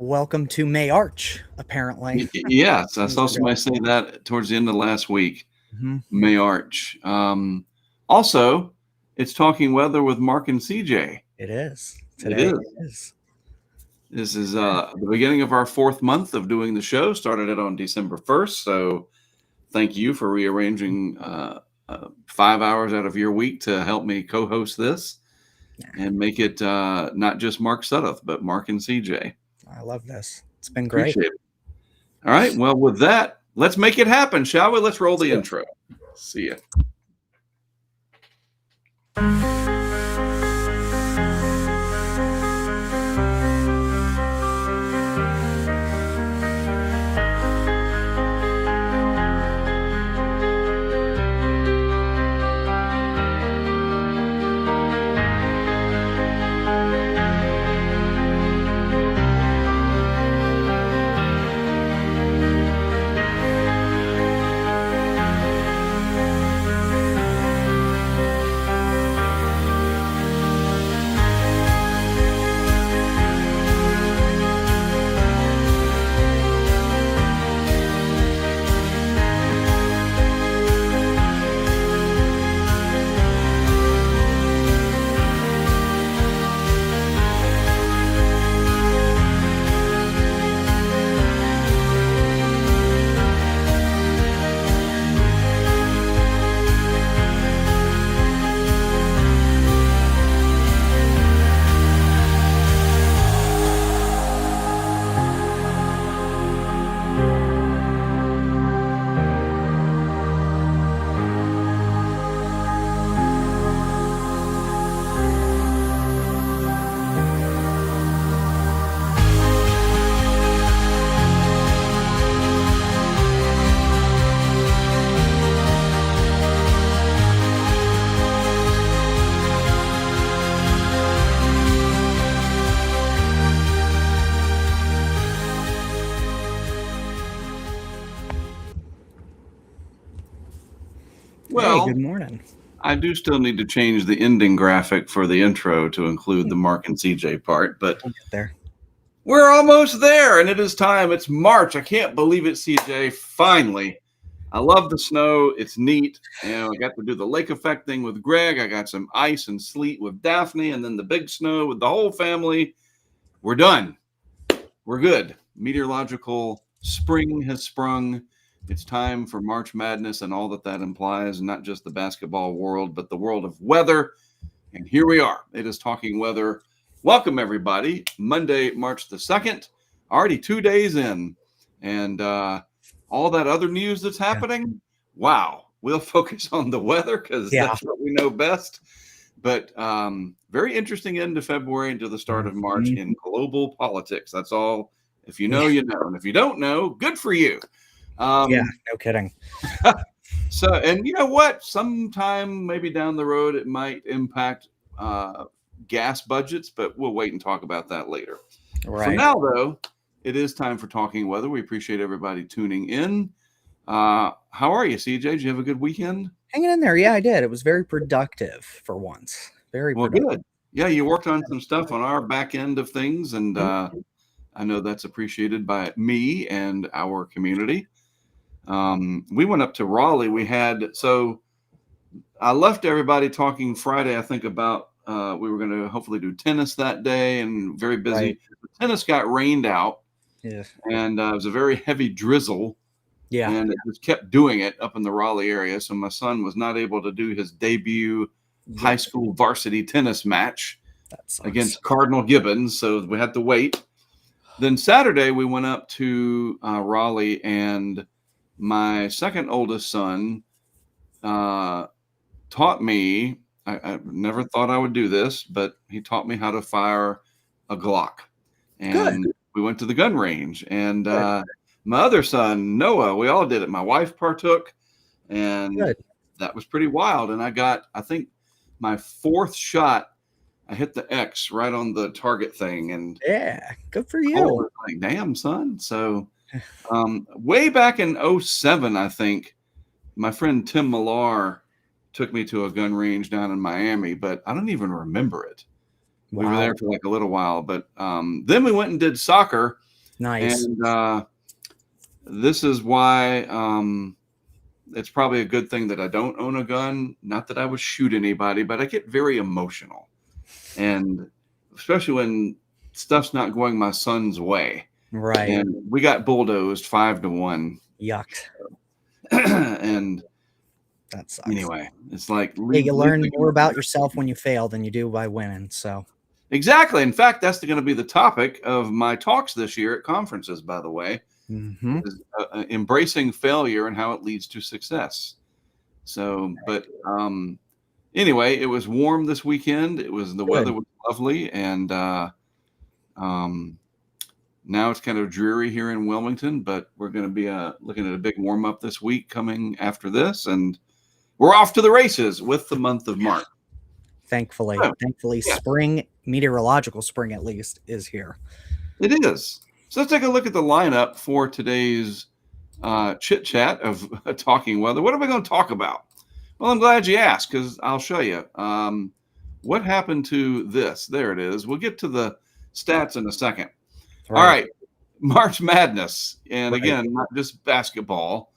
welcome to May Arch, apparently. Yes, I saw somebody say that towards the end of last week. Mhm. May Arch. Also, it's Talking Weather with Mark and CJ. It is. It Today is. it is. This is the beginning of our fourth month of doing the show. Started it on December 1st. So thank you for rearranging 5 hours out of your week to help me co-host this and make it not just Mark Sudduth, but Mark and CJ. I love this. It's been great. Appreciate it. All right. Well, with that, let's make it happen, shall we? Let's roll the intro. See ya. Well, hey, good morning. I do still need to change the ending graphic for the intro to include the Mark and CJ part, but We'll get there. we're almost there, and it is time. It's March. I can't believe it, CJ. Finally. I love the snow. It's neat. And I got to do the lake effect thing with Greg. I got some ice and sleet with Daphne, and then the big snow with the whole family. We're done. We're good. Meteorological spring has sprung. It's time for March Madness and all that that implies, not just the basketball world, but the world of weather. And here we are. It is Talking Weather. Welcome, everybody. Monday, March the 2nd, already 2 days in. And all that other news that's happening, wow. We'll focus on the weather because that's what we know best. But very interesting end of February into the start of March in global politics. That's all. If you know, you know. And if you don't know, good for you. No kidding. So, and you know what? Sometime maybe down the road, it might impact gas budgets, but we'll wait and talk about that later. Right. For now, though, it is time for Talking Weather. We appreciate everybody tuning in. How are you, CJ? Did you have a good weekend? Hanging in there. Yeah, I did. It was very productive for once. Very productive. Good. Yeah, you worked on some stuff on our back end of things, and I know that's appreciated by me and our community. We went up to Raleigh. So I left everybody talking Friday, I think, about we were going to hopefully do tennis that day, and very busy. Right. Tennis got rained out, and it was a very heavy drizzle. Yeah. And it just kept doing it up in the Raleigh area. So my son was not able to do his debut high school varsity tennis match against Cardinal Gibbons. So we had to wait. Then Saturday, we went up to Raleigh, and my second oldest son taught me, I never thought I would do this, but he taught me how to fire a Glock. And we went to the gun range. And my other son, Noah, we all did it. My wife partook, and that was pretty wild. And I got, I think, my fourth shot. I hit the X right on the target thing. And yeah, good for you. I was like, damn, son. So way back in 2007, I think, my friend Tim Millar took me to a gun range down in Miami, but I don't even remember it. We were there for like a little while, but then we went and did soccer. Nice. And this is why it's probably a good thing that I don't own a gun. Not that I would shoot anybody, but I get very emotional. And especially when stuff's not going my son's way. Right. And we got bulldozed 5-1. Yuck. And that sucks. Anyway, it's like you learn more about yourself when you fail than you do by winning. So exactly. In fact, that's going to be the topic of my talks this year at conferences, by the way. Is, embracing failure and how it leads to success. So, but anyway, it was warm this weekend. The weather was lovely, and now it's kind of dreary here in Wilmington. But we're going to be looking at a big warm up this week coming after this, and we're off to the races with the month of March. Thankfully, spring, meteorological spring at least, is here. It is. So let's take a look at the lineup for today's chit chat of talking weather. What are we going to talk about? Well, I'm glad you asked, because I'll show you. What happened to this? There it is. We'll get to the stats in a second. Right. All right. March Madness. And again, not just basketball,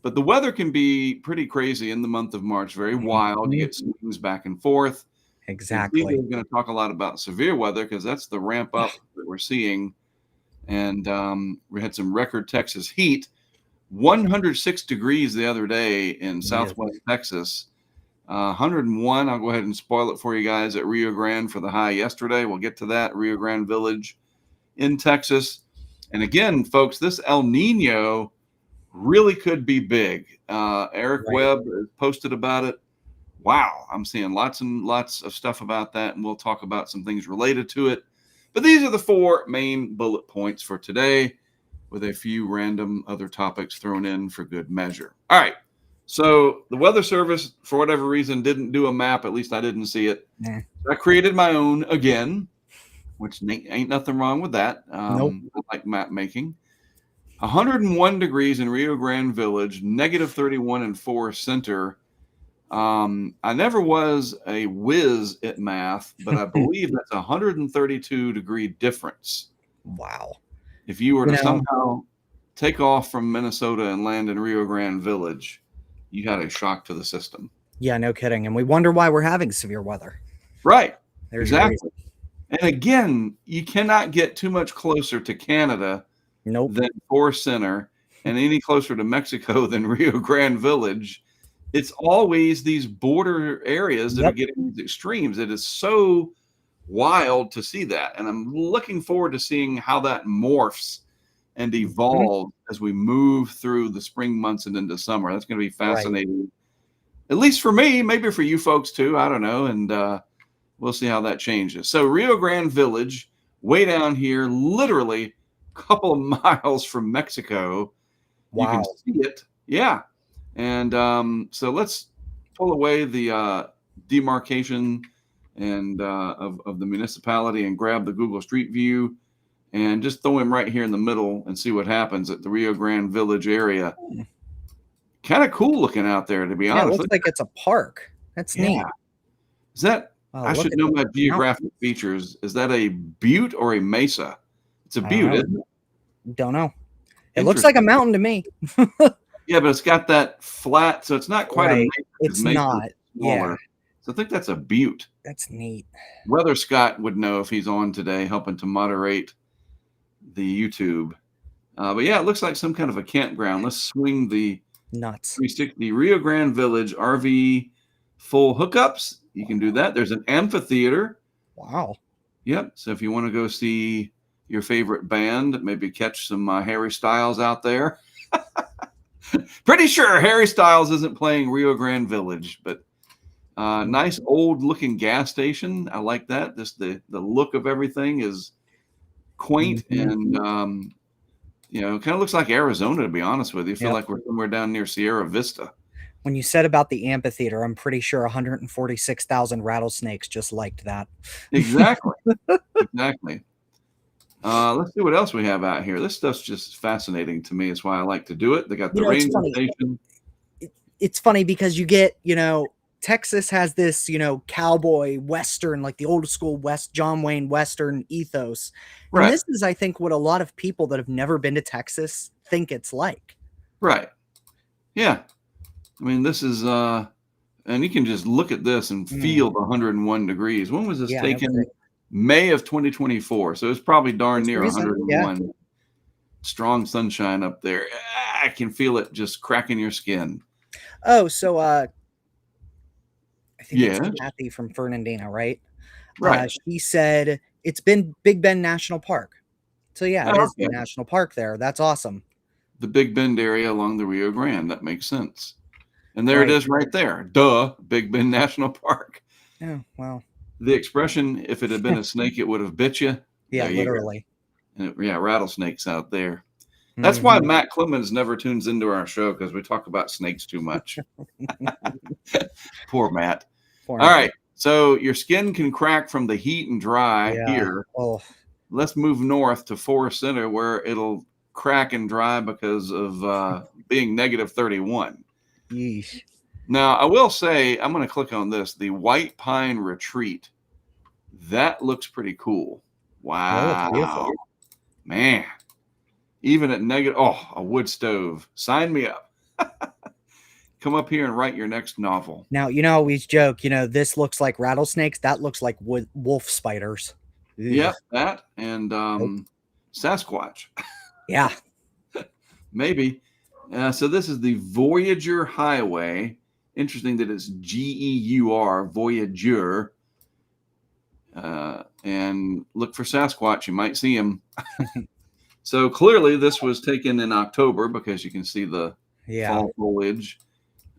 but the weather can be pretty crazy in the month of March. Very wild. You get swings back and forth. Exactly. We're going to talk a lot about severe weather, because that's the ramp up that we're seeing. And we had some record Texas heat, 106 degrees the other day in Southwest Texas, 101. I'll go ahead and spoil it for you guys at Rio Grande for the high yesterday. We'll get to that. Rio Grande Village in Texas. And again, folks, this El Nino really could be big. Eric Webb posted about it. Wow. I'm seeing lots and lots of stuff about that, and we'll talk about some things related to it. But these are the 4 main bullet points for today, with a few random other topics thrown in for good measure. All right. So the Weather Service, for whatever reason, didn't do a map. At least I didn't see it. So I created my own again, which ain't nothing wrong with that. Nope. I like map making. 101 degrees in Rio Grande Village, -31 in Forest Center. I never was a whiz at math, but I believe that's a 132 degree difference. Wow. If you were to somehow take off from Minnesota and land in Rio Grande Village, you had a shock to the system. Yeah, no kidding. And we wonder why we're having severe weather. Right. Exactly. And again, you cannot get too much closer to Canada than Forest Center, and any closer to Mexico than Rio Grande Village. It's always these border areas that are getting these extremes. It is so wild to see that. And I'm looking forward to seeing how that morphs and evolves as we move through the spring months and into summer. That's going to be fascinating, at least for me, maybe for you folks too. I don't know. And we'll see how that changes. So Rio Grande Village, way down here, literally a couple of miles from Mexico. You can see it. Yeah. And so let's pull away the demarcation and of the municipality and grab the Google Street View and just throw him right here in the middle and see what happens at the Rio Grande Village area. Kind of cool looking out there, to be honest. It looks like it's a park. That's neat. Is that? I should know my geographic features. Is that a butte or a mesa? It's a butte, isn't it? Don't know. It looks like a mountain to me. Yeah, but it's got that flat, so it's not quite a mesa. It's not. Smaller. So I think that's a butte. That's neat. Weather Scott would know if he's on today, helping to moderate the YouTube. But yeah, it looks like some kind of a campground. Let's swing the 360 Rio Grande Village RV full hookups. You can do that. There's an amphitheater. Wow. Yep. So if you want to go see your favorite band, maybe catch some Harry Styles out there. Pretty sure Harry Styles isn't playing Rio Grande Village, but nice old looking gas station. I like that. Just the look of everything is quaint and kind of looks like Arizona, to be honest with you. I feel like we're somewhere down near Sierra Vista. When you said about the amphitheater, I'm pretty sure 146,000 rattlesnakes just liked that. Exactly. Exactly. Let's see what else we have out here. This stuff's just fascinating to me. It's why I like to do it. They got the ranger station. It's funny because you get, Texas has this, cowboy Western, like the old school John Wayne Western ethos. And Right. this is, I think, what a lot of people that have never been to Texas think it's like. Right. Yeah. I mean, this is, and you can just look at this and feel the 101 degrees. When was this Yeah, no taken? kidding. May of 2024. So it's probably darn It's near recent. Yeah. 101. Strong sunshine up there. I can feel it just cracking your skin. Oh, so I think it's Yes. Kathy from Fernandina, right? Right. She said it's been Big Bend National Park. So yeah, it Oh, is the okay. national park there. That's awesome. The Big Bend area along the Rio Grande. That makes sense. And there it Right. is right there. Duh, Big Bend National Park. Yeah, well, The expression, if it had been a snake, it would have bit you. yeah, There you go. literally. And yeah, rattlesnakes out there. That's why Mhm. Matt Clemens never tunes into our show, because we talk about snakes too much. Poor Matt. Poor All Matt. right. So your skin can crack from the heat and dry Yeah. here. Oh, Let's move north to Forest Center, where it'll crack and dry because of being negative 31. yeesh. Now, I will say, I'm going to click on this, the White Pine Retreat. That looks pretty cool. Oh, it's beautiful. Wow. Man. Even at negative, a wood stove. Sign me up. Come up here and write your next novel. Now, I always joke, this looks like rattlesnakes. That looks like wolf spiders. Ugh. Yep, that and Nope. Sasquatch. Yeah. Maybe. So this is the Voyager Highway. Interesting that it's Geur, Voyager. And look for Sasquatch. You might see him. So clearly this was taken in October, because you can see the fall foliage.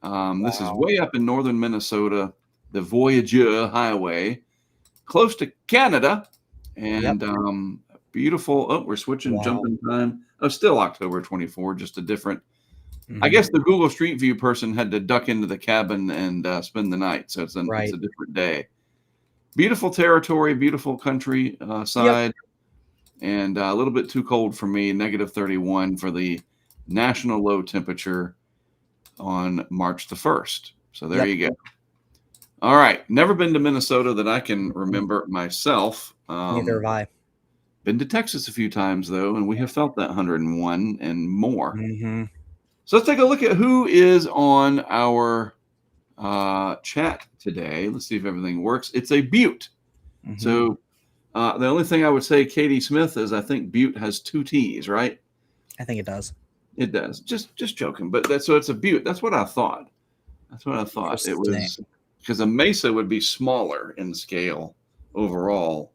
This is way up in northern Minnesota, the Voyager Highway, close to Canada. And beautiful. Oh, we're switching jumping time. Oh, still October 24, just a different. I guess the Google Street View person had to duck into the cabin and spend the night. So it's a different day. Beautiful territory, beautiful country side. And a little bit too cold for me, negative 31 for the national low temperature on March the 1st. So there you go. All right. Never been to Minnesota that I can remember myself. Neither have I. Been to Texas a few times, though, and we have felt that 101 and more. Mm-hmm. So let's take a look at who is on our chat today. Let's see if everything works. It's a Butte. Mm-hmm. So the only thing I would say, Katie Smith, is I think Butte has 2 T's, right? I think it does. It does. Just joking. But so it's a Butte. That's what I thought. It was, because a Mesa would be smaller in scale overall.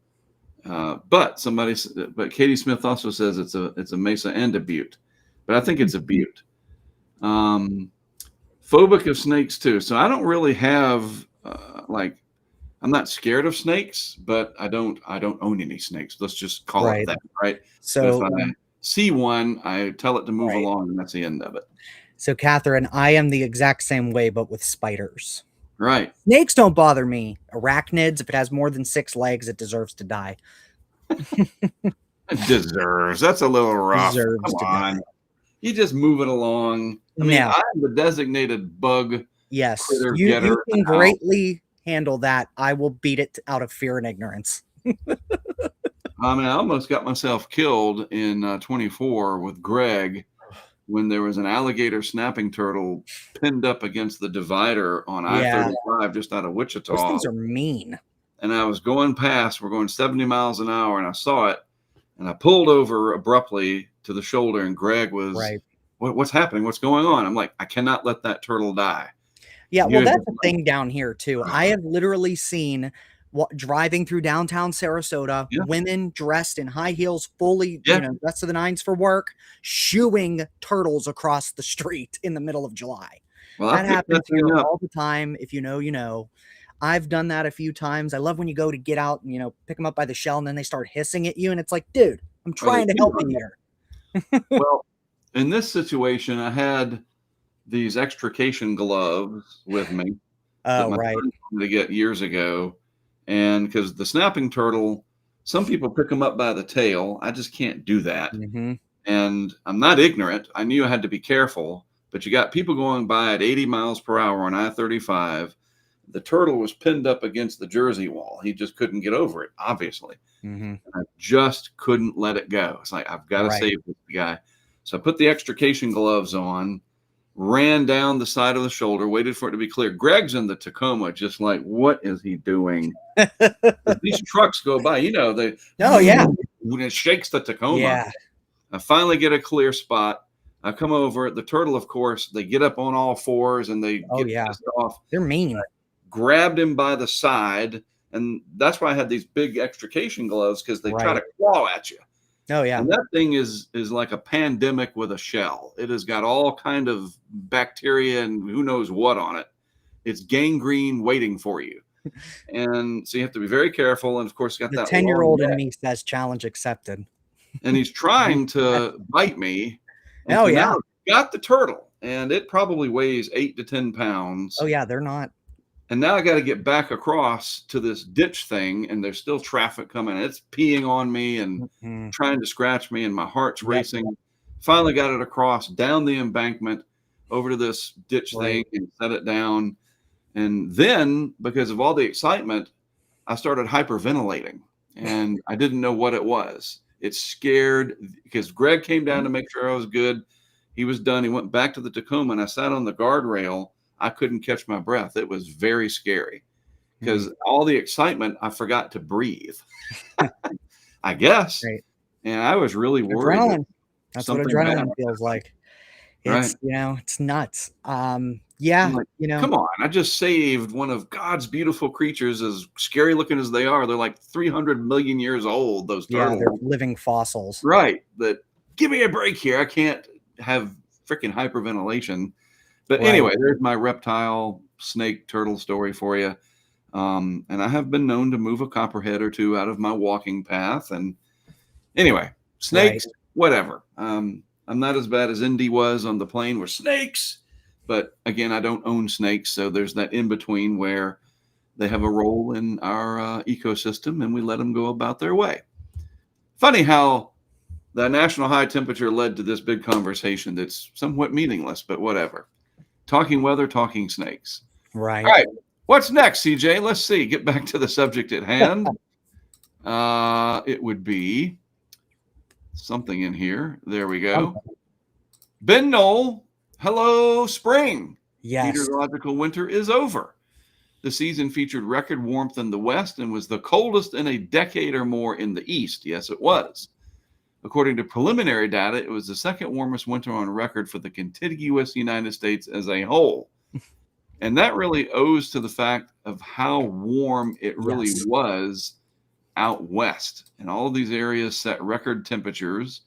But Katie Smith also says it's a Mesa and a Butte. But I think it's a Butte. Phobic of snakes too. So I don't really have I'm not scared of snakes, but I don't own any snakes. Let's just call it that, right? So if I see one, I tell it to move along, and that's the end of it. So, Catherine, I am the exact same way, but with spiders. Right. Snakes don't bother me. Arachnids, if it has more than 6 legs, it deserves to die. It deserves. That's a little rough. Come on. Die. You just move it along. I mean, I'm the designated bug. Yes. You can greatly handle that. I will beat it out of fear and ignorance. I mean, I almost got myself killed in 24 with Greg when there was an alligator snapping turtle pinned up against the divider on I-35 just out of Wichita. Those things are mean. And I was going past, we're going 70 miles an hour, and I saw it, and I pulled over abruptly to the shoulder, and Greg was, what's happening? What's going on? I'm like, I cannot let that turtle die. Yeah, well, that's the thing down here, too. I have literally seen driving through downtown Sarasota, women dressed in high heels, fully, dressed to the nines for work, shooing turtles across the street in the middle of July. Well, that happens here all the time. If you know, you know. I've done that a few times. I love when you go to get out and, pick them up by the shell, and then they start hissing at you, and it's like, dude, I'm trying to help you here. Well, in this situation, I had these extrication gloves with me. Oh, right. To get years ago. And because the snapping turtle, some people pick them up by the tail. I just can't do that. Mm-hmm. And I'm not ignorant. I knew I had to be careful. But you got people going by at 80 miles per hour on I-35. the turtle was pinned up against the Jersey wall. He just couldn't get over it, obviously. I just couldn't let it go. It's like, I've got to save this guy. So I put the extrication gloves on, ran down the side of the shoulder, waited for it to be clear. Greg's in the Tacoma, just like, what is he doing? These trucks go by, they when it shakes the Tacoma. Yeah. I finally get a clear spot. I come over. The turtle, of course, they get up on all fours and they get pissed off. They're mean. I grabbed him by the side, and that's why I had these big extrication gloves, because they try to claw at you. Oh yeah. And that thing is like a pandemic with a shell. It has got all kind of bacteria and who knows what on it. It's gangrene waiting for you. And so you have to be very careful. And of course, got the that 10-year-old in me says challenge accepted. And he's trying to bite me. And oh yeah. Got the turtle, and it probably weighs 8 to 10 pounds. Oh yeah, they're not. And now I got to get back across to this ditch thing, and there's still traffic coming. It's peeing on me and trying to scratch me, and my heart's racing. Finally got it across, down the embankment, over to this ditch thing, and set it down. And then, because of all the excitement, I started hyperventilating, and I didn't know what it was. It scared, because Greg came down to make sure I was good. He was done. He went back to the Tacoma, and I sat on the guardrail. I couldn't catch my breath. It was very scary, because all the excitement, I forgot to breathe, I guess. And I was really worried. Adrenaline. That's what adrenaline feels like. It's, it's nuts. Yeah. Like, come on. I just saved one of God's beautiful creatures, as scary looking as they are. They're like 300 million years old, those turtles. Yeah, they're living fossils. Right. That, give me a break here. I can't have freaking hyperventilation. But anyway, there's my reptile, snake, turtle story for you. And I have been known to move a copperhead or two out of my walking path. And anyway, snakes, whatever. I'm not as bad as Indy was on the plane with snakes. But again, I don't own snakes. So there's that in between where they have a role in our ecosystem, and we let them go about their way. Funny how the national high temperature led to this big conversation that's somewhat meaningless, but whatever. Talking weather, talking snakes. Right. All right. What's next, CJ? Let's see. Get back to the subject at hand. It would be something in here. There we go. Ben Knoll. Hello, spring. Yes. Meteorological winter is over. The season featured record warmth in the west and was the coldest in a decade or more in the east. Yes, it was. According to preliminary data, it was the second warmest winter on record for the contiguous United States as a whole. And that really owes to the fact of how warm it really was out west. And all of these areas set record temperatures.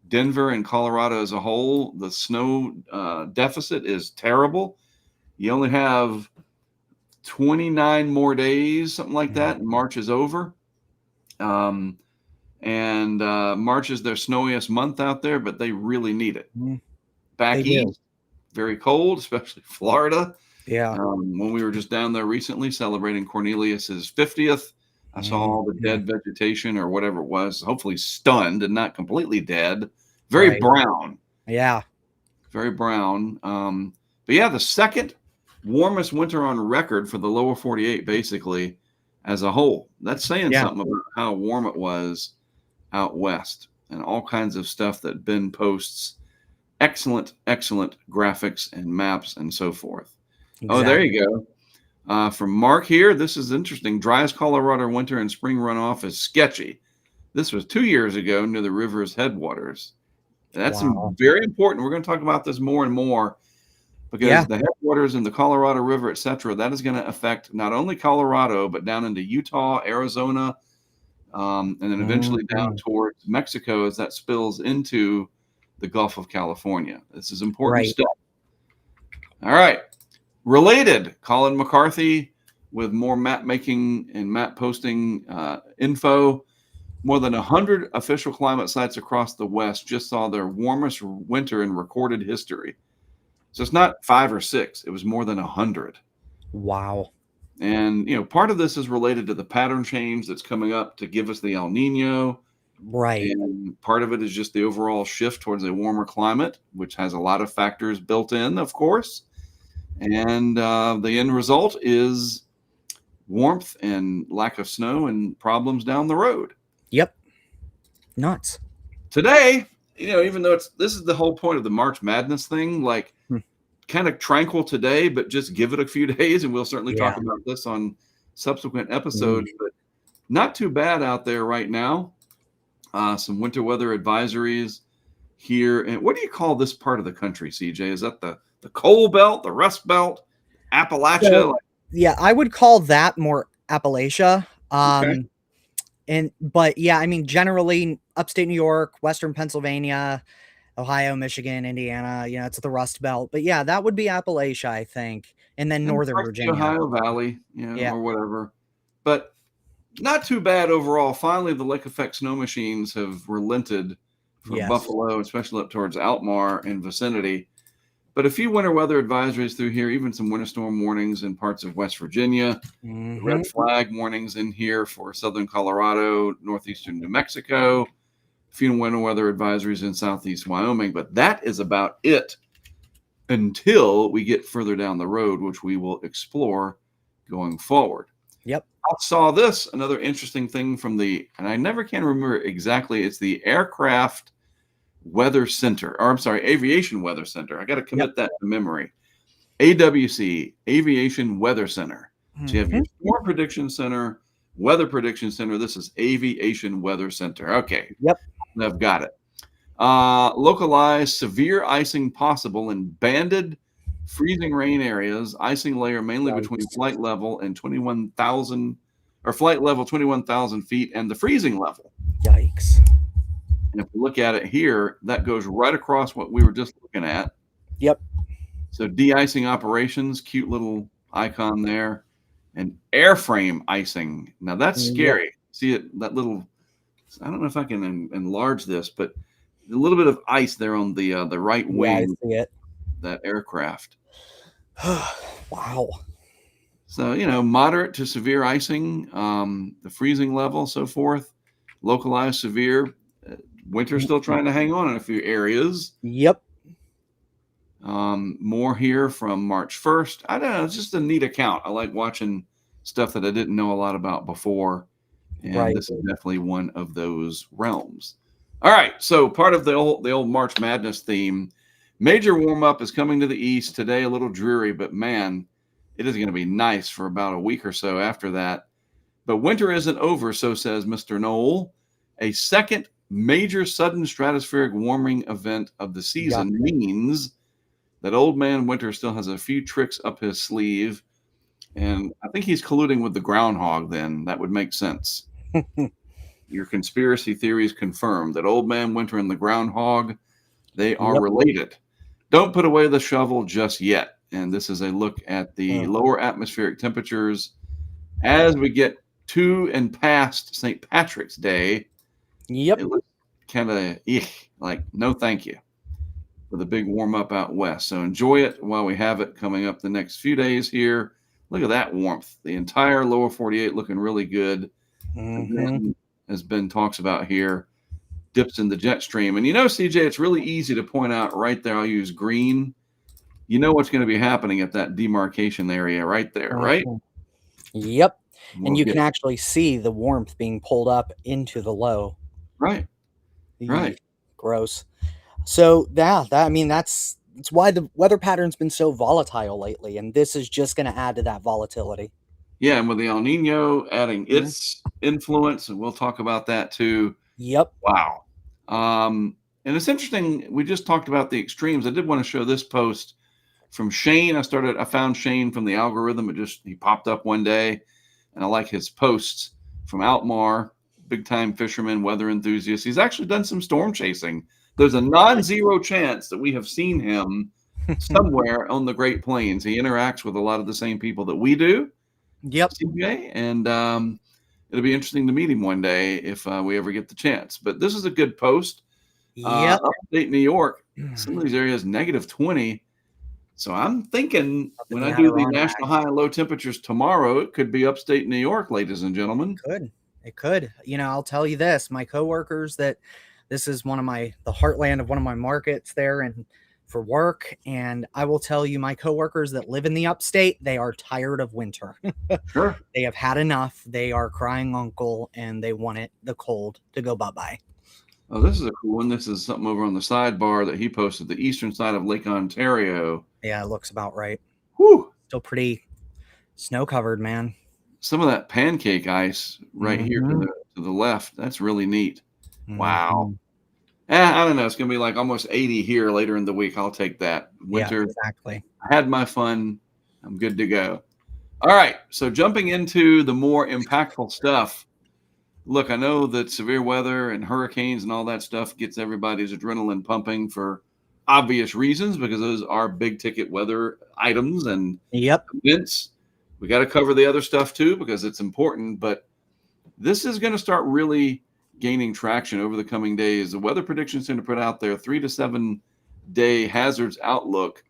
Denver and Colorado as a whole, the snow deficit is terrible. You only have 29 more days, something like that, and March is over. And March is their snowiest month out there, but they really need it. Back east, very cold, especially Florida. Yeah. When we were just down there recently celebrating Cornelius's 50th, I saw all the dead vegetation or whatever it was, hopefully stunned and not completely dead. Very brown. Yeah. Very brown. But yeah, the second warmest winter on record for the lower 48, basically, as a whole. That's saying something about how warm it was out west, and all kinds of stuff that Ben posts. Excellent, excellent graphics and maps and so forth. Oh, there you go. From Mark here, this is interesting. Driest Colorado winter and spring runoff is sketchy. This was 2 years ago near the river's headwaters. That's very important. We're going to talk about this more and more, because the headwaters in the Colorado River, etc., that is going to affect not only Colorado, but down into Utah, Arizona, and then eventually down towards Mexico as that spills into the Gulf of California. This is important stuff. All right. Related, Colin McCarthy with more map making and map posting info. More than 100 official climate sites across the West just saw their warmest winter in recorded history. So it's not 5 or 6. It was more than 100. Wow. And, part of this is related to the pattern change that's coming up to give us the El Nino. Right. And part of it is just the overall shift towards a warmer climate, which has a lot of factors built in, of course. And the end result is warmth and lack of snow and problems down the road. Yep. Nuts. Today, even though this is the whole point of the March Madness thing, like kind of tranquil today, but just give it a few days and we'll certainly talk about this on subsequent episodes. But not too bad out there right now. Some winter weather advisories here. And what do you call this part of the country, CJ? Is that the coal belt, the rust belt, Appalachia? So, yeah, I would call that more Appalachia. Okay. But yeah, I mean, generally upstate New York, Western Pennsylvania, Ohio, Michigan, Indiana, it's the Rust Belt. But yeah, that would be Appalachia, I think. And then Northern Virginia. Ohio Valley, or whatever. But not too bad overall. Finally, the lake effect snow machines have relented for Buffalo, especially up towards Alkmaar and vicinity. But a few winter weather advisories through here, even some winter storm warnings in parts of West Virginia. Red flag warnings in here for southern Colorado, northeastern New Mexico. A few winter weather advisories in southeast Wyoming. But that is about it until we get further down the road, which we will explore going forward. Yep. I saw this, another interesting thing from and I never can remember exactly, it's the Aircraft Weather Center, or I'm sorry, Aviation Weather Center. I got to commit that to memory. AWC, Aviation Weather Center. So you have your Storm Prediction Center, Weather Prediction Center. This is Aviation Weather Center. Okay. Yep. I've got it. Localized severe icing possible in banded freezing rain areas. Icing layer mainly between flight level and 21,000 or flight level 21,000 feet and the freezing level. Yikes. And if we look at it here, that goes right across what we were just looking at. Yep. So de-icing operations, cute little icon there. And airframe icing. Now that's scary. Yep. See it, that little, I don't know if I can enlarge this, but a little bit of ice there on the right wing. I see it. That aircraft. Wow. So, moderate to severe icing, the freezing level, so forth. Localized severe. Winter's still trying to hang on in a few areas. Yep. More here from March 1st. I don't know. It's just a neat account. I like watching stuff that I didn't know a lot about before. And this is definitely one of those realms. All right. So part of the old March Madness theme, major warm-up is coming to the east. Today, a little dreary, but man, it is going to be nice for about a week or so after that. But winter isn't over, so says Mr. Knoll. A second major sudden stratospheric warming event of the season means that old man winter still has a few tricks up his sleeve. And I think he's colluding with the groundhog then. That would make sense. Your conspiracy theories confirm that old man winter and the groundhog, they are related. Don't put away the shovel just yet. And this is a look at the lower atmospheric temperatures as we get to and past St. Patrick's Day. Yep. It looks kind of like no thank you with a big warm up out west. So enjoy it while we have it coming up the next few days here. Look at that warmth. The entire lower 48 looking really good. Then, as Ben talks about here, dips in the jet stream. And CJ, it's really easy to point out right there. I'll use green. You know what's going to be happening at that demarcation area right there, right? Yep. And you can actually see the warmth being pulled up into the low. Right. Right. Gross. So that's why the weather pattern's been so volatile lately. And this is just going to add to that volatility. Yeah. And with the El Nino adding its influence, and we'll talk about that too. Yep. Wow. And it's interesting. We just talked about the extremes. I did want to show this post from Shane. I found Shane from the algorithm. He popped up one day, and I like his posts from Alkmaar, big time fisherman, weather enthusiast. He's actually done some storm chasing. There's a non-zero chance that we have seen him somewhere on the Great Plains. He interacts with a lot of the same people that we do. Yep. CJ, and it'll be interesting to meet him one day if we ever get the chance. But this is a good post. Yep. Upstate New York, some of these areas -20. So I'm thinking when I do the national high and low temperatures tomorrow, it could be upstate New York, ladies and gentlemen. It could. I'll tell you this, my coworkers, that this is the heartland of one of my markets there in for work. And I will tell you, my coworkers that live in the upstate, they are tired of winter. Sure. They have had enough. They are crying uncle, and they want the cold to go bye-bye. Oh, this is a cool one. This is something over on the sidebar that he posted, the eastern side of Lake Ontario. Yeah, it looks about right. Whew. Still pretty snow-covered, man. Some of that pancake ice right here to the left. That's really neat. Wow. I don't know. It's going to be like almost 80 here later in the week. I'll take that. Winter. Yeah, exactly. I had my fun. I'm good to go. All right. So jumping into the more impactful stuff. Look, I know that severe weather and hurricanes and all that stuff gets everybody's adrenaline pumping for obvious reasons, because those are big ticket weather items and events. We got to cover the other stuff too, because it's important. But this is going to start really gaining traction over the coming days. The weather predictions tend to put out their 3 to 7 day hazards outlook,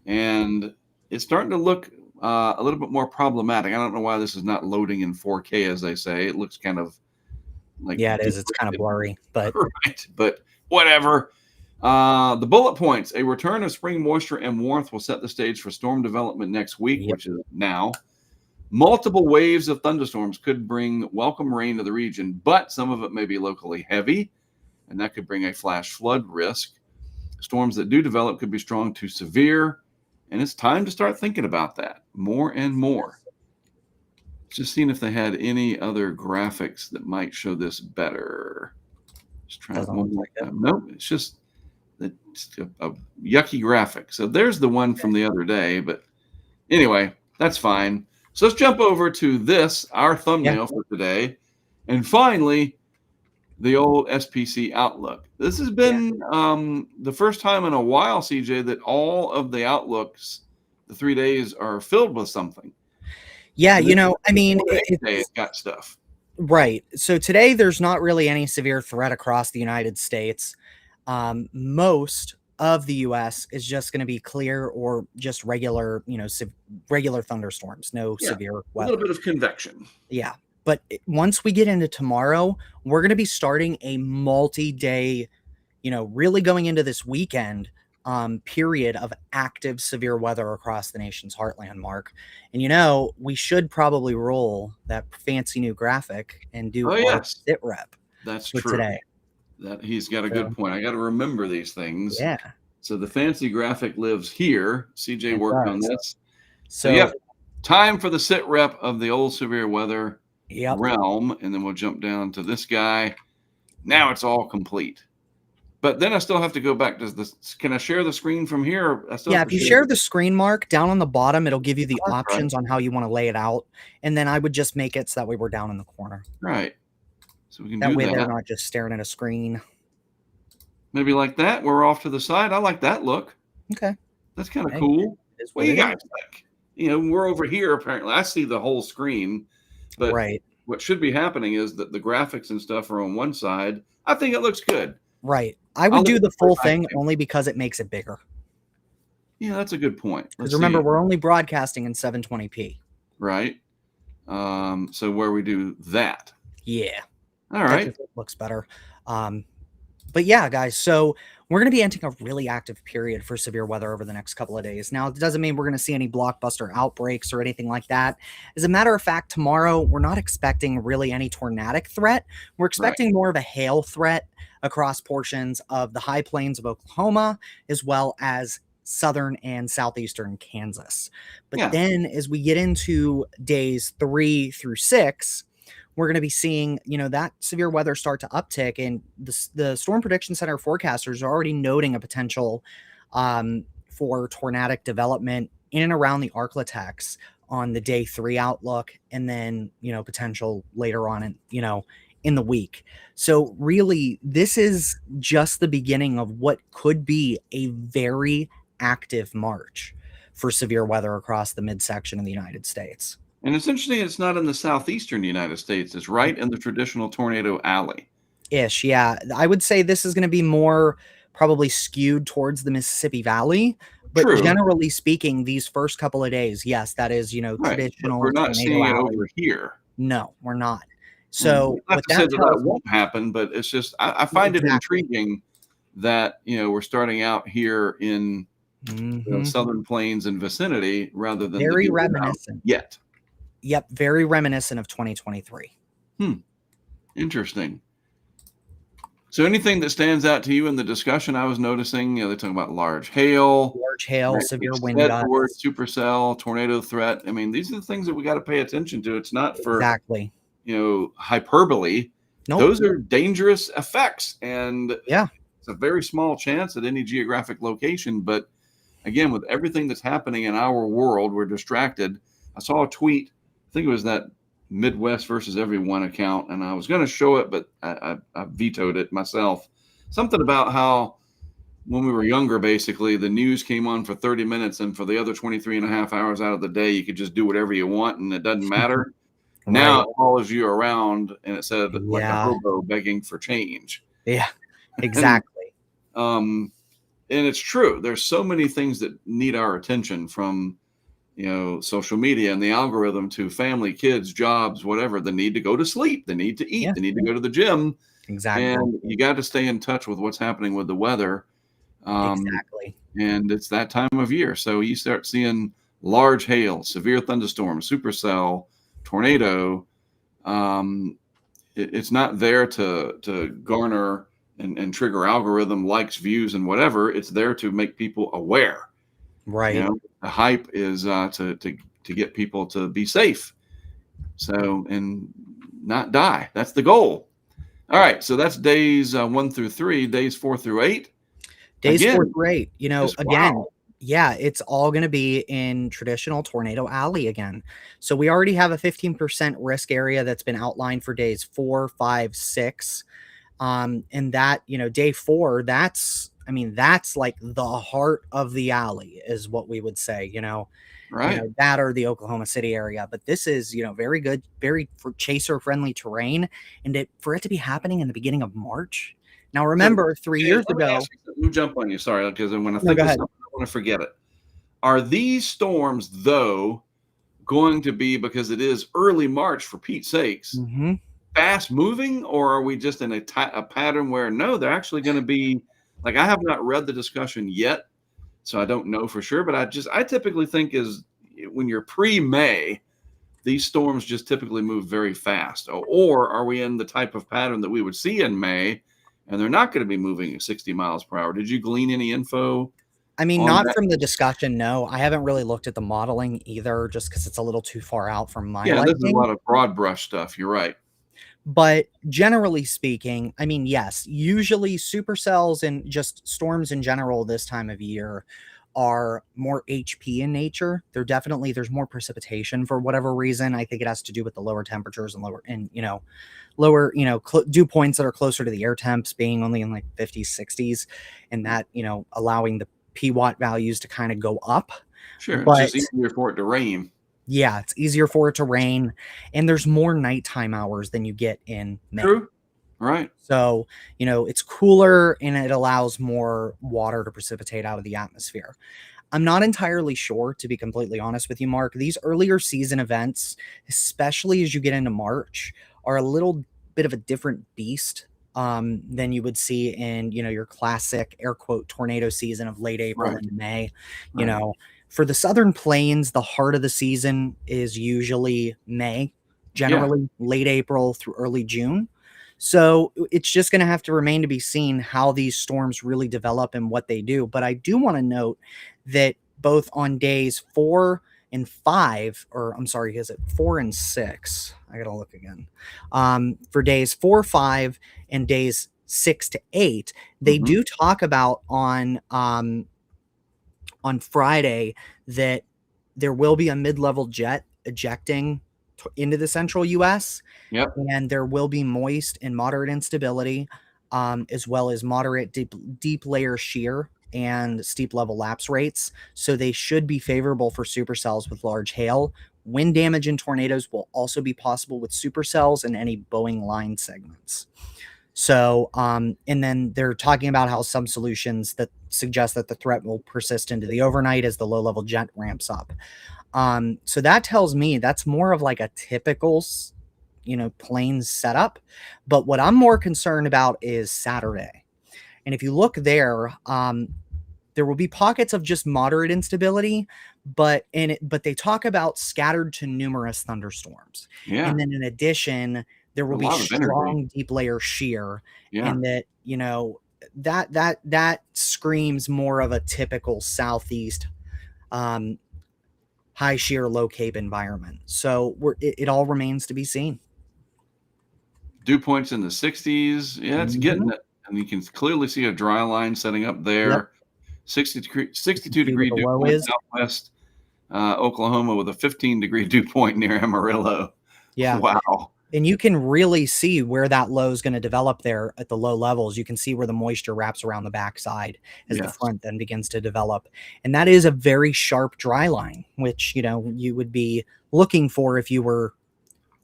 and it's starting to look a little bit more problematic. I don't know why this is not loading in 4K, as they say. It looks kind of like, yeah, it is. It's kind of blurry, but right. But whatever. The bullet points: a return of spring moisture and warmth will set the stage for storm development next week, which is now. Multiple waves of thunderstorms could bring welcome rain to the region, but some of it may be locally heavy, and that could bring a flash flood risk. Storms that do develop could be strong to severe, and it's time to start thinking about that more and more. Just seeing if they had any other graphics that might show this better. Just trying one more time. Nope, it's just a yucky graphic. So there's the one from the other day, but anyway, that's fine. So let's jump over to this, our thumbnail for today. And finally, the old SPC Outlook. This has been the first time in a while, CJ, that all of the outlooks, the 3 days, are filled with something. Yeah, I mean, it's got stuff. Right. So today there's not really any severe threat across the United States. Most of the U.S. is just going to be clear or just regular, regular thunderstorms, no severe weather. A little bit of convection. Yeah. But once we get into tomorrow, we're going to be starting a multi-day, really going into this weekend period of active severe weather across the nation's heartland, Mark. And we should probably roll that fancy new graphic and do our sit rep. That's true. Today. That he's got a good point. I got to remember these things. Yeah. So the fancy graphic lives here. CJ worked on this. So time for the sit rep of the old severe weather realm, and then we'll jump down to this guy. Now it's all complete. But then I still have to go back to this. Can I share the screen from here? If you share the screen, Mark, down on the bottom, it'll give you the options on how you want to lay it out. And then I would just make it so that way we're down in the corner. Right. So we can that do way that. They're not just staring at a screen. Maybe like that. We're off to the side. I like that look. Okay. That's kind of cool. What do you guys think? We're over here, apparently. I see the whole screen. But what should be happening is that the graphics and stuff are on one side. I think it looks good. Right. I would do the full thing only because it makes it bigger. Yeah, that's a good point. Because remember, we're only broadcasting in 720p. Right. So where we do that. Yeah. All right. Looks better. But yeah, guys, so we're going to be entering a really active period for severe weather over the next couple of days. Now, it doesn't mean we're going to see any blockbuster outbreaks or anything like that. As a matter of fact, tomorrow, we're not expecting really any tornadic threat. We're expecting more of a hail threat across portions of the high plains of Oklahoma, as well as southern and southeastern Kansas. But then as we get into days 3 through 6, we're going to be seeing, that severe weather start to uptick, and the Storm Prediction Center forecasters are already noting a potential for tornadic development in and around the Arklatex on the day 3 outlook, and then, potential later on in the week. So really, this is just the beginning of what could be a very active March for severe weather across the midsection of the United States. And it's interesting, it's not in the southeastern United States. It's right in the traditional tornado alley. Ish, yeah. I would say this is going to be more probably skewed towards the Mississippi Valley. But generally speaking, these first couple of days, yes, that is, traditional. But we're not seeing it over here. No, we're not. So not to say that won't happen, but it's just, I find it intriguing that, we're starting out here in the Southern Plains and vicinity rather than very reminiscent yet. Yep, very reminiscent of 2023. Interesting. So anything that stands out to you in the discussion I was noticing, they're talking about large hail, severe wind gusts. The word supercell, tornado threat. I mean, these are the things that we got to pay attention to. It's not for hyperbole. Nope. Those are dangerous effects, and it's a very small chance at any geographic location. But again, with everything that's happening in our world, we're distracted. I saw a tweet. I think it was that Midwest versus Everyone account, and I was going to show it, but I vetoed it myself. Something about how when we were younger, basically, the news came on for 30 minutes, and for the other 23 and a half hours out of the day, you could just do whatever you want, and it doesn't matter. Now it follows you around, and it said like a hobo begging for change. Yeah, exactly. And it's true. There's so many things that need our attention, from social media and the algorithm to family, kids, jobs, whatever. The need to go to sleep, the need to eat, the need to go to the gym. Exactly. And you got to stay in touch with what's happening with the weather. Exactly. And it's that time of year. So you start seeing large hail, severe thunderstorm, supercell, tornado. It's not there to garner and trigger algorithm likes, views, and whatever. It's there to make people aware. Right. The hype is to get people to be safe, and not die. That's the goal. All right, so that's days 1 through 3. Days 4 through 8. Days 4 through 8. It's all going to be in traditional Tornado Alley again. So we already have a 15% risk area that's been outlined for days 4, 5, 6. And that, day 4, that's like the heart of the alley is what we would say, right. That or the Oklahoma City area. But this is, very good, very chaser friendly terrain. And for it to be happening in the beginning of March. Now, remember 3 years ago. Let me jump on you. Sorry. Because when I think of something, I want to forget it. Are these storms, though, going to be, because it is early March for Pete's sakes, fast moving, or are we just in a pattern where no, they're actually going to be, like, I have not read the discussion yet, so I don't know for sure, but I typically think is when you're pre-May, these storms just typically move very fast. Or are we in the type of pattern that we would see in May, and they're not going to be moving at 60 miles per hour? Did you glean any info? Not from the discussion, no. I haven't really looked at the modeling either, just because it's a little too far out from my liking. This is a lot of broad brush stuff. You're right. But generally speaking, yes, usually supercells and just storms in general this time of year are more HP in nature. There's more precipitation for whatever reason. I think it has to do with the lower temperatures and lower dew points that are closer to the air temps being only in like 50s, 60s, and that, allowing the PWatt values to kind of go up. Sure. It's just easier for it to rain. Yeah, it's easier for it to rain, and there's more nighttime hours than you get in May. True. Right. So, it's cooler and it allows more water to precipitate out of the atmosphere. I'm not entirely sure, to be completely honest with you, Mark. These earlier season events, especially as you get into March, are a little bit of a different beast than you would see in, your classic air quote tornado season of late April into May. For the Southern Plains, the heart of the season is usually May, generally late April through early June. So it's just going to have to remain to be seen how these storms really develop and what they do. But I do want to note that both on days 4 and 5, or I'm sorry, is it 4 and 6? I got to look again. For days 4, 5, and days 6 to 8, they do talk about on Friday that there will be a mid-level jet ejecting into the central U.S. Yep. And there will be moist and moderate instability, as well as moderate deep layer shear and steep level lapse rates. So they should be favorable for supercells with large hail. Wind damage and tornadoes will also be possible with supercells and any Boeing line segments. So, and then they're talking about how some solutions that suggest that the threat will persist into the overnight as the low-level jet ramps up. So that tells me that's more of like a typical, planes setup. But what I'm more concerned about is Saturday. And if you look there, there will be pockets of just moderate instability, but they talk about scattered to numerous thunderstorms. Yeah. And then in addition, there will be strong deep layer shear. Yeah. And that, that screams more of a typical southeast high shear, low cape environment. So it all remains to be seen. Dew points in the 60s. Yeah, it's getting it. And you can clearly see a dry line setting up there. Yep. 62 degree dew point southwest Oklahoma with a 15-degree dew point near Amarillo. Yeah. Wow. And you can really see where that low is going to develop there at the low levels. You can see where the moisture wraps around the backside as the front then begins to develop. And that is a very sharp dry line, which, you would be looking for if you were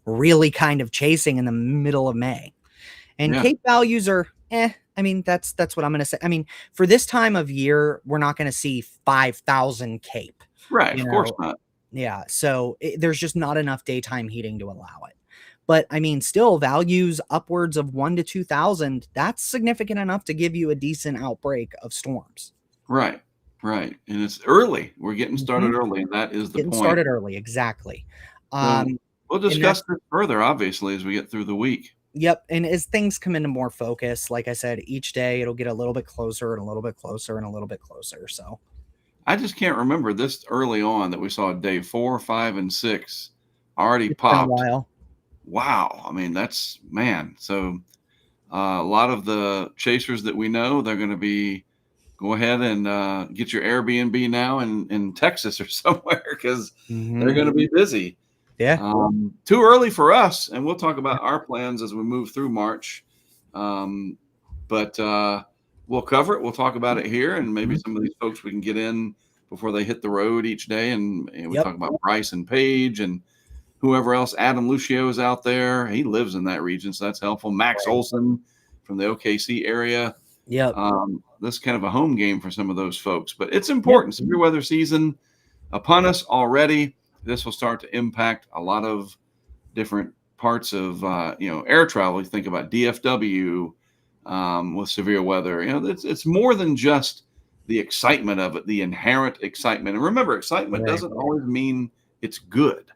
really kind of chasing in the middle of May. And Cape values are, I mean, that's what I'm going to say. I mean, for this time of year, we're not going to see 5,000 Cape. Right. Of course not. Yeah. So there's just not enough daytime heating to allow it. But I mean, still values upwards of 1,000 to 2,000. That's significant enough to give you a decent outbreak of storms. Right. Right. And it's early. We're getting started early. And that is the point. Started early. Exactly. So we'll discuss this further, obviously, as we get through the week. Yep. And as things come into more focus, like I said, each day it'll get a little bit closer and a little bit closer and a little bit closer. So I just can't remember this early on that we saw day 4, 5, and 6 already popped. Been a while. Wow. I mean, that's, man. So a lot of the chasers that we know, they're going to go ahead and get your Airbnb now in Texas or somewhere because they're going to be busy. Yeah. Too early for us. And we'll talk about our plans as we move through March. But we'll cover it. We'll talk about it here. And maybe some of these folks we can get in before they hit the road each day. And we talk about Bryce and Paige and whoever else. Adam Lucio is out there. He lives in that region, so that's helpful. Max Olson from the OKC area. Yeah. This is kind of a home game for some of those folks. But it's important. Severe weather season upon us already. This will start to impact a lot of different parts of, air travel. You think about DFW with severe weather. It's more than just the excitement of it, the inherent excitement. And remember, excitement doesn't always mean it's good.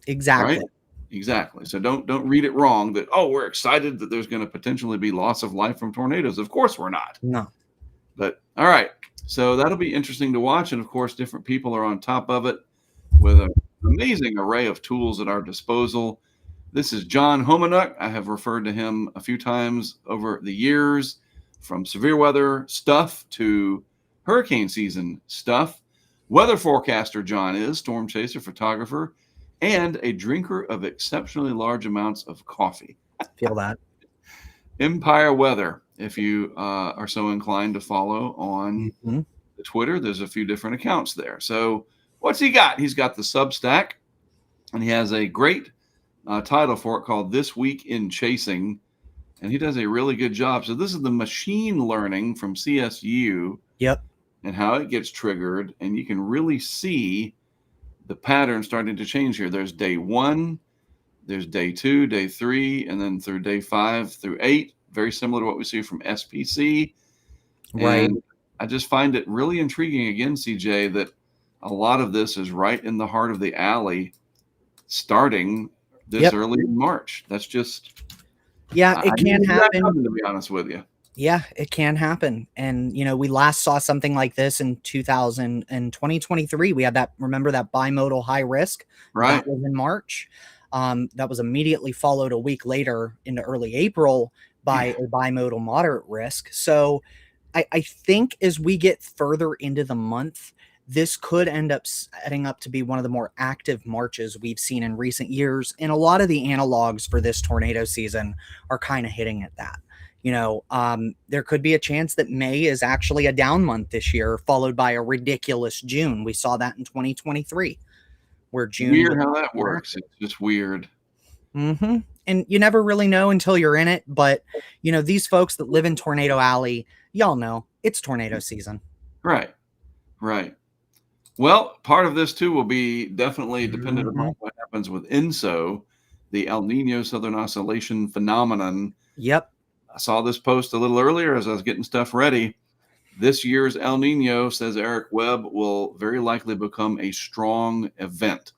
Exactly. Right? Exactly. So don't read it wrong that, we're excited that there's going to potentially be loss of life from tornadoes. Of course we're not. No. But all right. So that'll be interesting to watch. And of course, different people are on top of it with an amazing array of tools at our disposal. This is John Homanuk. I have referred to him a few times over the years, from severe weather stuff to hurricane season stuff. Weather forecaster John is, storm chaser, photographer, and a drinker of exceptionally large amounts of coffee. Feel that. Empire Weather, if you are so inclined to follow on the Twitter, there's a few different accounts there. So what's he got? He's got the Substack, and he has a great title for it called This Week in Chasing, and he does a really good job. So this is the machine learning from CSU and how it gets triggered, and you can really see the pattern starting to change here. There's day 1, there's day 2, day 3, and then through day 5 through 8, very similar to what we see from SPC. Right. And I just find it really intriguing again, CJ, that a lot of this is right in the heart of the alley starting this early in March. That's just, it can happen. To be honest with you. Yeah, it can happen. And, we last saw something like this in 2023. We had remember that bimodal high risk? Right. That was in March. That was immediately followed a week later into early April by a bimodal moderate risk. So I think as we get further into the month, this could end up setting up to be one of the more active Marches we've seen in recent years. And a lot of the analogs for this tornado season are kind of hitting at that. There could be a chance that May is actually a down month this year, followed by a ridiculous June. We saw that in 2023, where June. Weird how that works. It's just weird. And you never really know until you're in it. But, these folks that live in Tornado Alley, y'all know it's tornado season. Right. Right. Well, part of this, too, will be definitely dependent upon what happens with ENSO, the El Nino Southern Oscillation phenomenon. Yep. I saw this post a little earlier as I was getting stuff ready. This year's El Nino, says Eric Webb, will very likely become a strong event.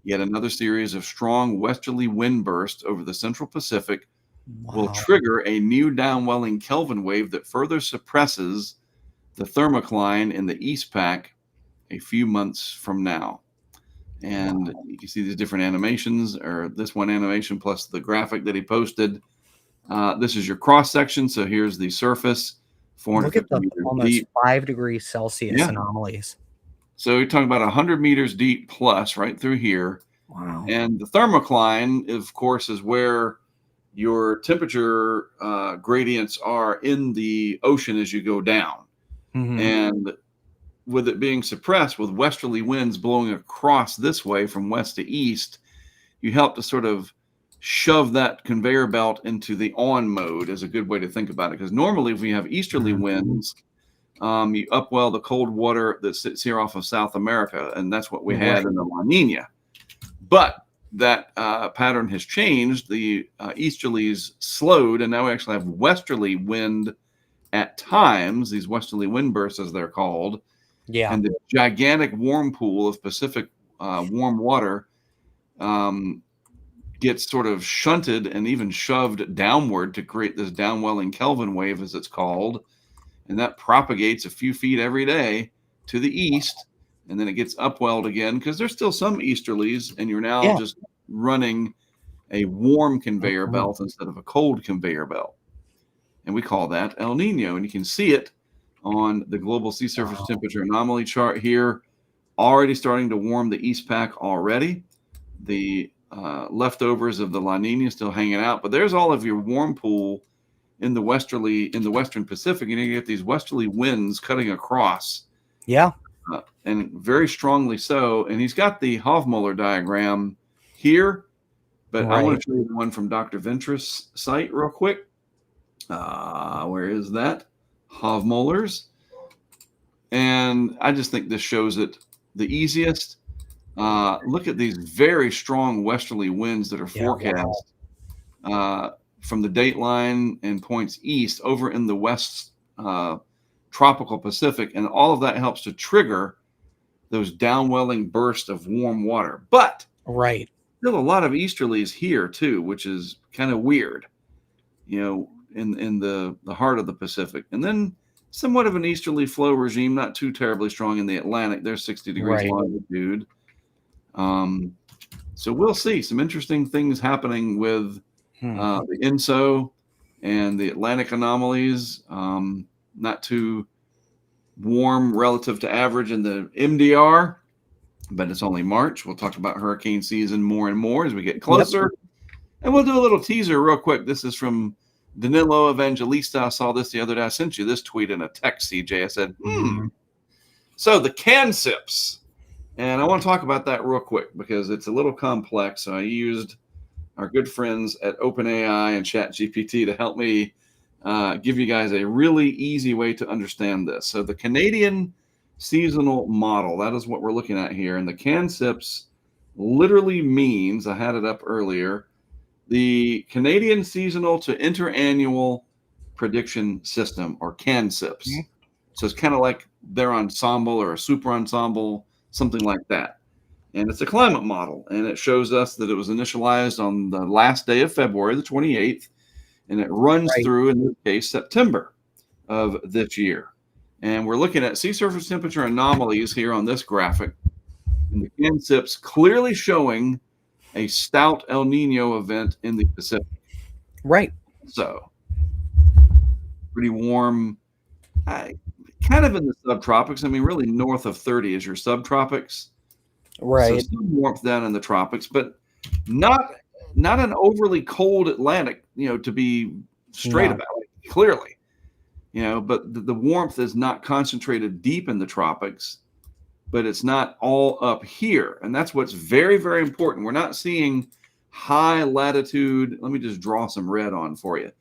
Yet another series of strong westerly wind bursts over the central Pacific will trigger a new downwelling Kelvin wave that further suppresses the thermocline in the East Pac a few months from now. And you can see these different animations, or this one animation plus the graphic that he posted. This is your cross section. So here's the surface, 450 meters almost deep. 5 degrees Celsius anomalies. So you're talking about 100 meters deep plus right through here. Wow. And the thermocline, of course, is where your temperature gradients are in the ocean as you go down. Mm-hmm. And with it being suppressed with westerly winds blowing across this way from west to east, you help to sort of shove that conveyor belt into the on mode, is a good way to think about it. Because normally if we have easterly winds, you upwell the cold water that sits here off of South America, and that's what we had in the La Nina. But that pattern has changed. The easterlies slowed, and now we actually have westerly wind at times, these westerly wind bursts as they're called. Yeah. And the gigantic warm pool of Pacific warm water gets sort of shunted and even shoved downward to create this downwelling Kelvin wave, as it's called. And that propagates a few feet every day to the east. And then it gets upwelled again because there's still some easterlies, and you're now just running a warm conveyor belt instead of a cold conveyor belt. And we call that El Nino. And you can see it on the global sea surface temperature anomaly chart here, already starting to warm the East Pac already. The leftovers of the La Nina still hanging out, but there's all of your warm pool in the Western Pacific, and you get these westerly winds cutting across. Yeah. And very strongly so. And he's got the Hofmöller diagram here, but I want to show you the one from Dr. Ventress' site real quick. Where is that? Hofmöller's. And I just think this shows it the easiest. Look at these very strong westerly winds that are forecast from the dateline and points east over in the west tropical Pacific, and all of that helps to trigger those downwelling bursts of warm water. But still a lot of easterlies here too, which is kind of weird, you know, in the heart of the Pacific. And then somewhat of an easterly flow regime, not too terribly strong in the Atlantic. There's 60 degrees longitude. So we'll see some interesting things happening with the INSO and the Atlantic anomalies. Not too warm relative to average in the MDR, but it's only March. We'll talk about hurricane season more and more as we get closer. And we'll do a little teaser real quick. This is from Danilo Evangelista. I saw this the other day. I sent you this tweet in a text, CJ. I said, So the CANSIPs. And I want to talk about that real quick because it's a little complex. So I used our good friends at OpenAI and ChatGPT to help me give you guys a really easy way to understand this. So the Canadian seasonal model, that is what we're looking at here. And the CANSIPs literally means, I had it up earlier, the Canadian Seasonal to Interannual Prediction System, or CANSIPs. So it's kind of like their ensemble or a super ensemble, something like that. And it's a climate model, and it shows us that it was initialized on the last day of February, the 28th, and it runs through, in this case, September of this year. And we're looking at sea surface temperature anomalies here on this graphic, and the CANSIPs clearly showing a stout El Nino event in the Pacific. So pretty warm, kind of in the subtropics. I mean, really north of 30 is your subtropics. So some warmth down in the tropics, but not an overly cold Atlantic, you know, to be straight about it, clearly. You know, but the warmth is not concentrated deep in the tropics, but it's not all up here. And that's what's very, very important. We're not seeing high latitude. Let me just draw some red on for you.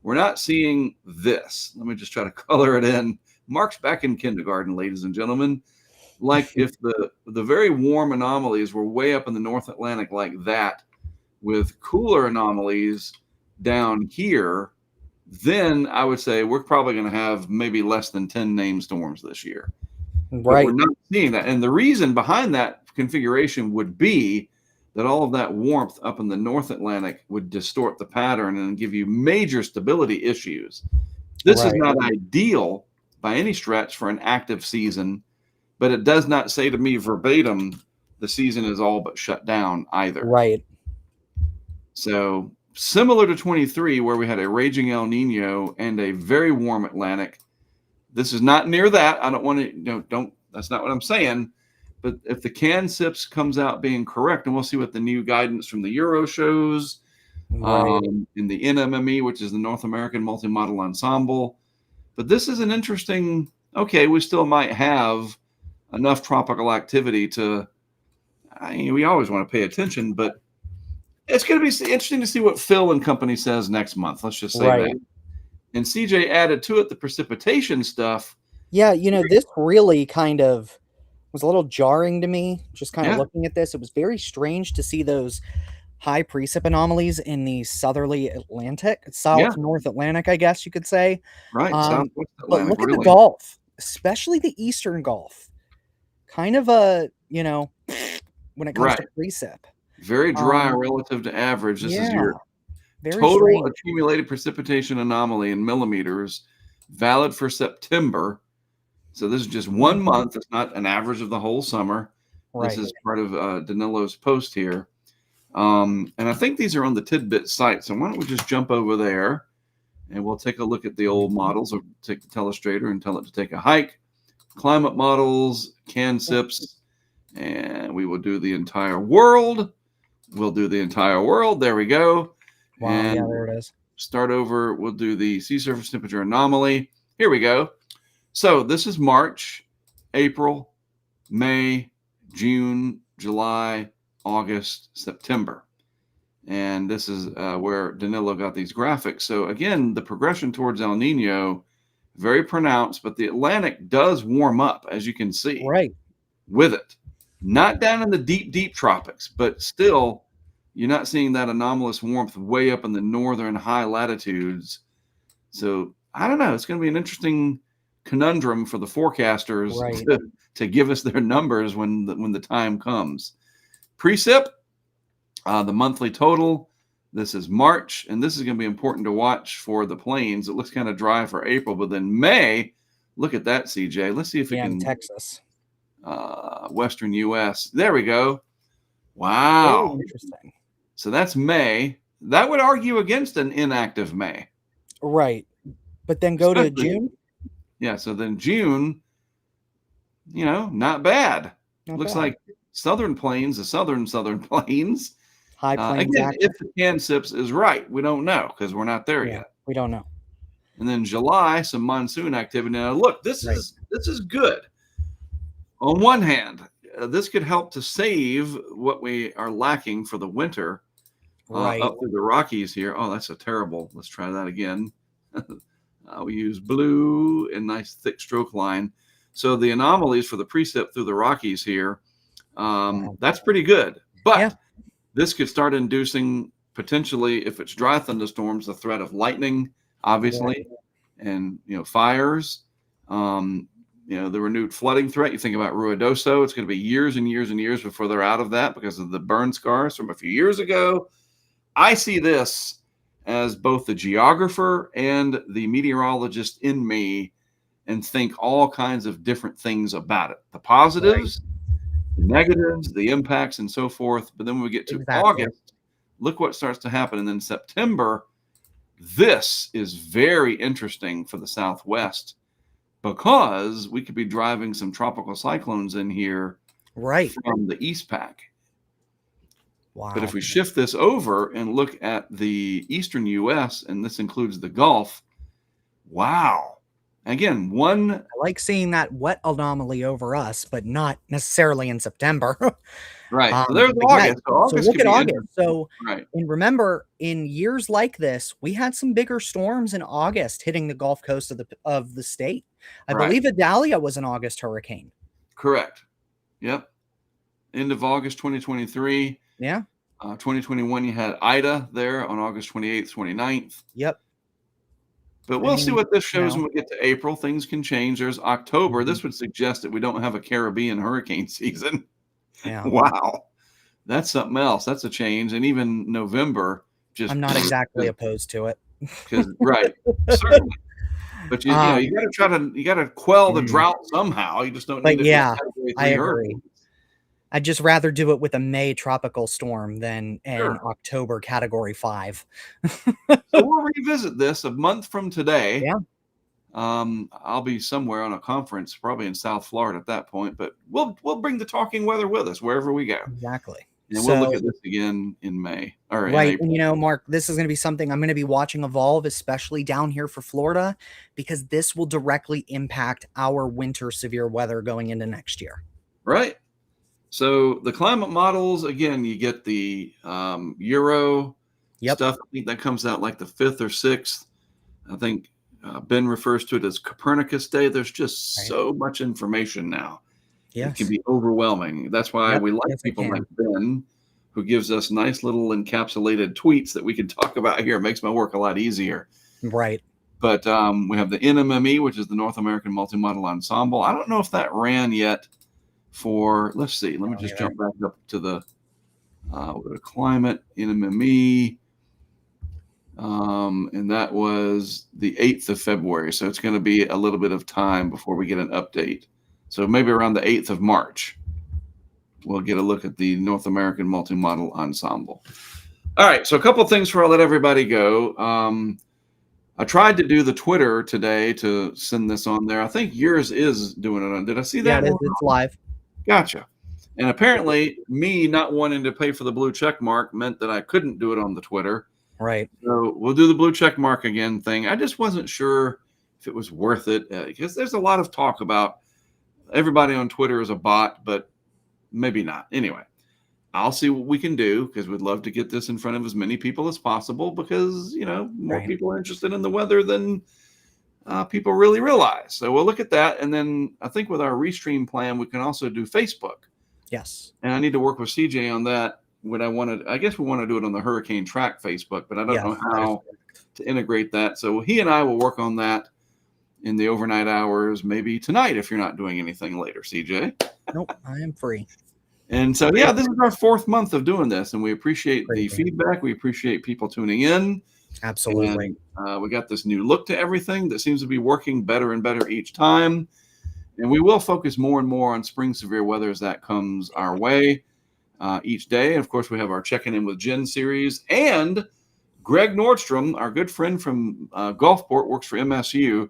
We're not seeing this. Let me just try to color it in. Mark's back in kindergarten, ladies and gentlemen. Like if the very warm anomalies were way up in the North Atlantic like that, with cooler anomalies down here, then I would say we're probably going to have maybe less than 10 named storms this year. Right. But we're not seeing that. And the reason behind that configuration would be that all of that warmth up in the North Atlantic would distort the pattern and give you major stability issues. This is not ideal by any stretch for an active season, but it does not say to me verbatim the season is all but shut down either. Right. So similar to 23, where we had a raging El Nino and a very warm Atlantic, this is not near that. I don't want to, that's not what I'm saying. But if the CANSIPS comes out being correct, and we'll see what the new guidance from the Euro shows, in the NMME, which is the North American Multi-Model Ensemble. But this is an interesting, we still might have enough tropical activity to, we always want to pay attention, but it's going to be interesting to see what Phil and company says next month. Let's just say that. And CJ added to it the precipitation stuff. Yeah, this really kind of was a little jarring to me, just kind of looking at this. It was very strange to see those high precip anomalies in the southerly Atlantic, North Atlantic, I guess you could say. Right, Southwest Atlantic. But look at the Gulf, especially the Eastern Gulf. Kind of a, when it comes to precip. Very dry relative to average. This is your very total strange. accumulated precipitation anomaly in millimeters, valid for September. So this is just 1 month. It's not an average of the whole summer. This is part of Danilo's post here. And I think these are on the Tidbit site. So why don't we just jump over there and we'll take a look at the old models, or take the telestrator and tell it to take a hike. Climate models, CANSIPS, and we will do the entire world. We'll do the entire world. There we go. Wow, and there it is. Start over. We'll do the sea surface temperature anomaly. Here we go. So this is March, April, May, June, July, August, September. And this is where Danilo got these graphics. So again, the progression towards El Nino, very pronounced, but the Atlantic does warm up, as you can see. With it. Not down in the deep, deep tropics, but still, you're not seeing that anomalous warmth way up in the northern high latitudes. So I don't know. It's going to be an interesting conundrum for the forecasters to give us their numbers when the time comes. Precip, the monthly total. This is March, and this is going to be important to watch for the plains. It looks kind of dry for April, but then May, look at that, CJ. Let's see if we can. Texas. Western U.S. There we go. Wow. Very interesting. So that's May. That would argue against an inactive May. Right. But then go to June? Yeah, so then June, not bad. Looks like southern plains, the southern plains. High plains. Again, if the CANSIPS is right, we don't know because we're not there yet. We don't know. And then July, some monsoon activity. Now, look, this is good. On one hand, this could help to save what we are lacking for the winter up through the Rockies here. Oh, that's a terrible. Let's try that again. We use blue and nice thick stroke line. So the anomalies for the precip through the Rockies here, that's pretty good. But this could start inducing, potentially, if it's dry thunderstorms, the threat of lightning, obviously, and fires. The renewed flooding threat. You think about Ruidoso, it's going to be years and years and years before they're out of that because of the burn scars from a few years ago. I see this as both the geographer and the meteorologist in me, and think all kinds of different things about it. The positives, the negatives, the impacts, and so forth. But then when we get to August, look what starts to happen. And then September, this is very interesting for the Southwest, because we could be driving some tropical cyclones in here from the East Pack. Wow. But if we shift this over and look at the eastern U.S., and this includes the Gulf, wow. Again, I like seeing that wet anomaly over us, but not necessarily in September. So there's August. So look at August. So, and remember, in years like this, we had some bigger storms in August hitting the Gulf Coast of the state. I believe Idalia was an August hurricane. Correct. Yep. End of August 2023. Yeah. 2021, you had Ida there on August 28th, 29th. Yep. But we'll see what this shows when we get to April. Things can change. There's October. This would suggest that we don't have a Caribbean hurricane season. Yeah. Wow. That's something else. That's a change. And even November, just I'm not exactly opposed to it. Right. Certainly. But you gotta quell the drought somehow. You just don't need I agree. I'd just rather do it with a May tropical storm than an October category 5. So we'll revisit this a month from today. Yeah. I'll be somewhere on a conference, probably in South Florida at that point, but we'll bring the talking weather with us wherever we go. Exactly. And we'll look at this again in May. All right. Right. And Mark, this is going to be something I'm going to be watching evolve, especially down here for Florida, because this will directly impact our winter severe weather going into next year. Right. So the climate models, again, you get the Euro stuff. I think that comes out like the 5th or 6th. I think Ben refers to it as Copernicus Day. There's just so much information now. It can be overwhelming. That's why we like people like Ben, who gives us nice little encapsulated tweets that we can talk about here. It makes my work a lot easier. Right. But we have the NMME, which is the North American Multi-Model Ensemble. I don't know if that ran yet for, let's see. Let me just jump back up to the climate, NMME. And that was the 8th of February. So it's going to be a little bit of time before we get an update. So maybe around the 8th of March, we'll get a look at the North American Multi-Model Ensemble. All right, so a couple of things before I let everybody go. I tried to do the Twitter today to send this on there. I think yours is doing it on. Did I see that? Yeah, it's live. Gotcha. And apparently, me not wanting to pay for the blue check mark meant that I couldn't do it on the Twitter. Right. So we'll do the blue check mark again thing. I just wasn't sure if it was worth it because there's a lot of talk about everybody on Twitter is a bot, but maybe not. Anyway, I'll see what we can do because we'd love to get this in front of as many people as possible because, more people are interested in the weather than people really realize. So we'll look at that. And then I think with our restream plan, we can also do Facebook. Yes. And I need to work with CJ on that. I guess we want to do it on the Hurricane Track Facebook, but I don't know how to integrate that. So he and I will work on that in the overnight hours, maybe tonight if you're not doing anything later, CJ. Nope, I am free. And so, this is our 4th month of doing this, and we appreciate the feedback. We appreciate people tuning in. Absolutely. And, we got this new look to everything that seems to be working better and better each time. And we will focus more and more on spring severe weather as that comes our way each day. And, of course, we have our Checking In with Jen series. And Greg Nordstrom, our good friend from Gulfport, works for MSU.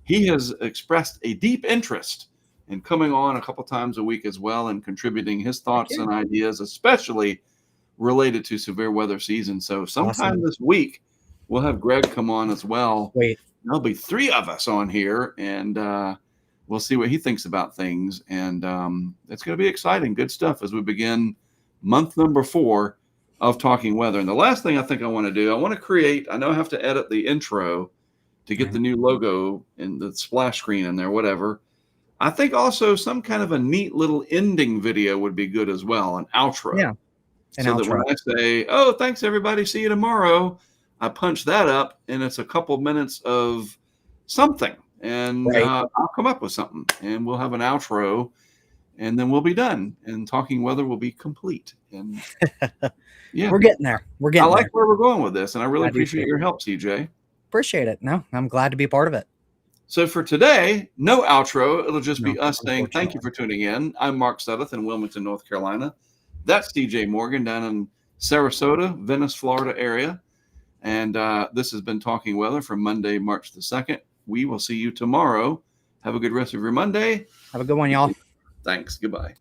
He has expressed a deep interest in coming on a couple times a week as well and contributing his thoughts and ideas, especially related to severe weather season. So sometime this week, we'll have Greg come on as well. There'll be 3 of us on here, and we'll see what he thinks about things. And it's going to be exciting, good stuff as we begin month number 4 of Talking Weather. And the last thing I think I want to do, I know I have to edit the intro to get the new logo and the splash screen in there, whatever. I think also some kind of a neat little ending video would be good as well, an outro. Yeah, that when I say, "Oh, thanks everybody, see you tomorrow," I punch that up, and it's a couple minutes of something, and I'll come up with something, and we'll have an outro, and then we'll be done, and Talking Weather will be complete. And we're getting there. I like where we're going with this, and I really appreciate your help, CJ. Appreciate it. No, I'm glad to be a part of it. So for today, no outro. It'll just be us saying thank you for tuning in. I'm Mark Sudduth in Wilmington, North Carolina. That's CJ Morgan down in Sarasota, Venice, Florida area. And this has been Talking Weather for Monday, March the 2nd. We will see you tomorrow. Have a good rest of your Monday. Have a good one, y'all. Thanks. Goodbye.